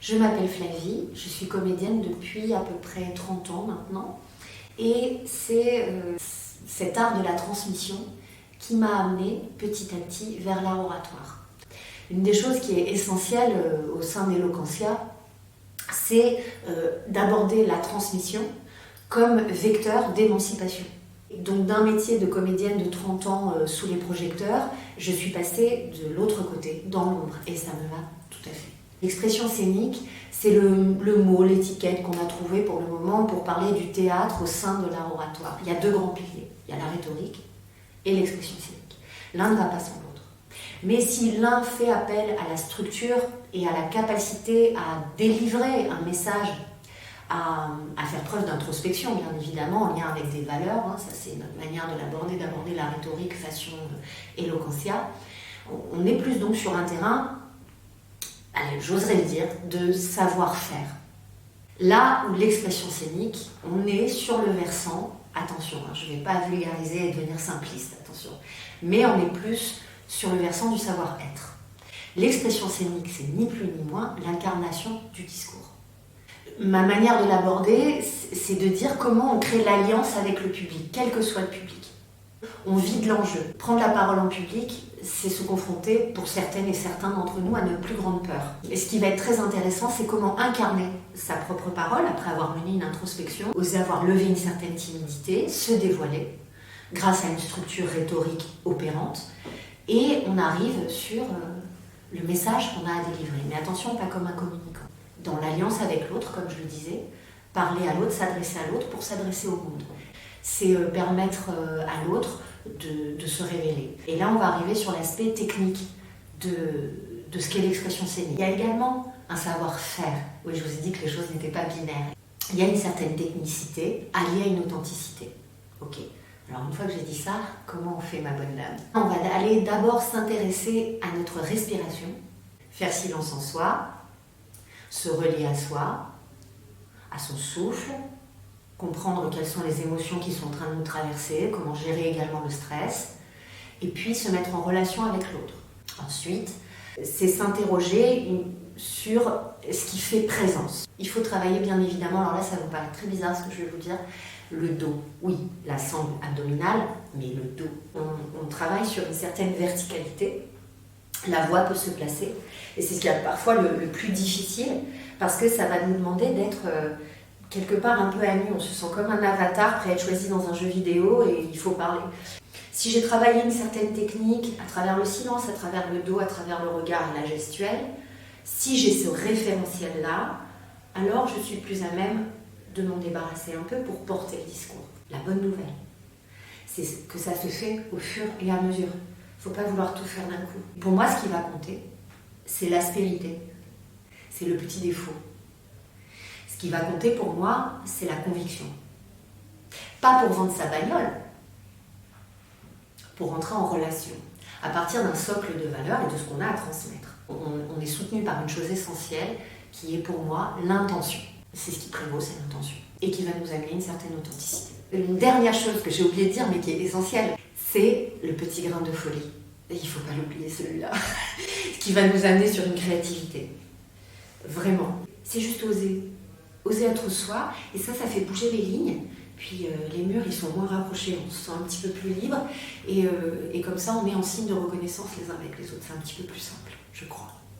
Je m'appelle Flavie, je suis comédienne depuis à peu près 30 ans maintenant. Et c'est cet art de la transmission qui m'a amenée petit à petit vers l'art oratoire. Une des choses qui est essentielle au sein d'Eloquentia, c'est d'aborder la transmission comme vecteur d'émancipation. Donc d'un métier de comédienne de 30 ans sous les projecteurs, je suis passée de l'autre côté, dans l'ombre, et ça me va tout à fait. L'expression scénique, c'est le mot, l'étiquette qu'on a trouvé pour le moment pour parler du théâtre au sein de l'art oratoire. Il y a deux grands piliers, il y a la rhétorique et l'expression scénique. L'un ne va pas sans l'autre. Mais si l'un fait appel à la structure et à la capacité à délivrer un message, à faire preuve d'introspection, bien évidemment, en lien avec des valeurs, ça c'est notre manière d'aborder la rhétorique façon Eloquentia. On est plus donc sur un terrain, allez, j'oserais le dire, de savoir-faire. Là où l'expression scénique, on est sur le versant, attention, je ne vais pas vulgariser et devenir simpliste, attention, mais on est plus sur le versant du savoir-être. L'expression scénique, c'est ni plus ni moins l'incarnation du discours. Ma manière de l'aborder, c'est de dire comment on crée l'alliance avec le public, quel que soit le public. On vit de l'enjeu. Prendre la parole en public, c'est se confronter, pour certaines et certains d'entre nous, à notre plus grande peur. Et ce qui va être très intéressant, c'est comment incarner sa propre parole, après avoir mené une introspection, oser avoir levé une certaine timidité, se dévoiler, grâce à une structure rhétorique opérante, et on arrive sur le message qu'on a à délivrer. Mais attention, pas comme un communicant. Dans l'alliance avec l'autre, comme je le disais, parler à l'autre, s'adresser à l'autre pour s'adresser au monde. C'est permettre à l'autre de se révéler. Et là, on va arriver sur l'aspect technique de ce qu'est l'expression scénique. Il y a également un savoir-faire. Oui, je vous ai dit que les choses n'étaient pas binaires. Il y a une certaine technicité alliée à une authenticité. Ok. Alors, une fois que j'ai dit ça, comment on fait, ma bonne dame? On va aller d'abord s'intéresser à notre respiration, faire silence en soi, se relier à soi, à son souffle, comprendre quelles sont les émotions qui sont en train de nous traverser, comment gérer également le stress, et puis se mettre en relation avec l'autre. Ensuite, c'est s'interroger sur ce qui fait présence. Il faut travailler bien évidemment, alors là ça vous paraît très bizarre ce que je vais vous dire, le dos. Oui, la sangle abdominale, mais le dos. On travaille sur une certaine verticalité. La voix peut se placer, et c'est ce qui est parfois le plus difficile, parce que ça va nous demander d'être quelque part un peu à nu. On se sent comme un avatar prêt à être choisi dans un jeu vidéo et il faut parler. Si j'ai travaillé une certaine technique à travers le silence, à travers le dos, à travers le regard et la gestuelle, si j'ai ce référentiel-là, alors je suis plus à même de m'en débarrasser un peu pour porter le discours. La bonne nouvelle, c'est que ça se fait au fur et à mesure. Il ne faut pas vouloir tout faire d'un coup. Pour moi, ce qui va compter, c'est l'aspérité. C'est le petit défaut. Ce qui va compter pour moi, c'est la conviction. Pas pour vendre sa bagnole, pour entrer en relation, à partir d'un socle de valeurs et de ce qu'on a à transmettre. On est soutenu par une chose essentielle qui est pour moi l'intention. C'est ce qui prévaut, c'est l'intention. Et qui va nous amener une certaine authenticité. Une dernière chose que j'ai oublié de dire, mais qui est essentielle, c'est le petit grain de folie. Et il ne faut pas l'oublier celui-là. Ce qui va nous amener sur une créativité. Vraiment. C'est juste oser. Oser être soi. Et ça fait bouger les lignes. Puis les murs, ils sont moins rapprochés. On se sent un petit peu plus libre. Et comme ça, on est en signe de reconnaissance les uns avec les autres. C'est un petit peu plus simple, je crois.